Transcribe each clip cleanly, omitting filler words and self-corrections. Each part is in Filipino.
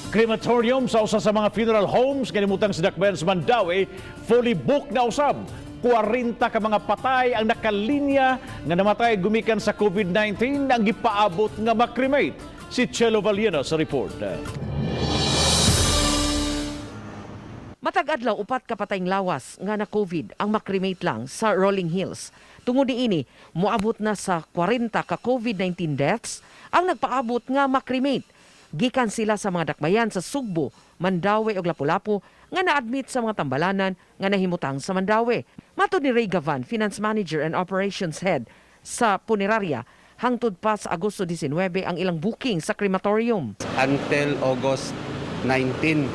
Crematorium sa usa sa mga funeral homes kanimutang sa Dakbayan sa Mandaue fully booked na usab. 40 ka mga patay ang nakalinya nga namatay gumikan sa COVID-19 ang gipaabot nga ma-cremate. Si Chelo Valiena sa report. Matag adlaw upat ka patayng lawas nga na COVID ang ma-cremate lang sa Rolling Hills. Tungod niini, moabot na sa 40 ka COVID-19 deaths ang nagpaabot nga ma-cremate. Gikan sila sa mga dakbayan sa Cebu, Mandaue ug Lapu-Lapu nga na-admit sa mga tambalanan nga nahimutang sa Mandaue. Matod ni Ray Gavan, Finance Manager and Operations Head sa punerarya, hangtod pa sa Agosto 19 ang ilang booking sa crematorium. Until August 19.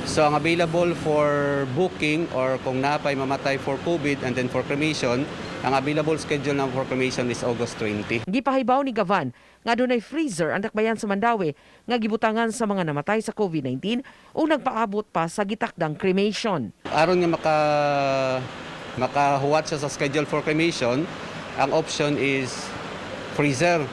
So ang available for booking or kung napay mamatay for COVID and then for cremation, ang available schedule ng for cremation is August 20. Gipahibaw ni Gavan nga adunay freezer ang dakbayan sa Mandaue nga gibutangan sa mga namatay sa COVID-19 o nagpaabot pa sa gitakda'ng cremation. Aron nga makahuwat siya sa schedule for cremation, ang option is freezer.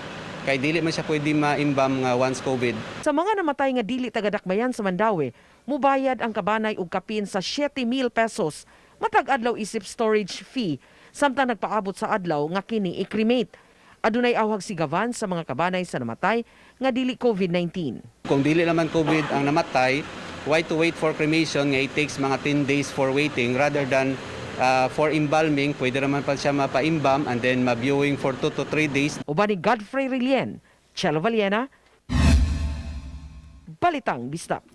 Kay dili man siya pwede maimbam nga once COVID. Sa mga namatay nga dili taga-dakbayan sa Mandaue, mubayad ang kabanay og kapin sa 7,000 pesos matag adlaw isip storage fee samtang nagpaabot sa adlaw nga kini i-cremate. Adunay awhag si Gavan sa mga kabanay sa namatay nga dili COVID-19. Kung dili naman COVID ang namatay, why to wait for cremation nga it takes mga 10 days for waiting rather than for embalming, pwede naman pa siya mapa-imbam and then ma-viewing for 2 to 3 days. Uban ni Godfrey Rilien, Chelo Valiena, Balitang Bisdak.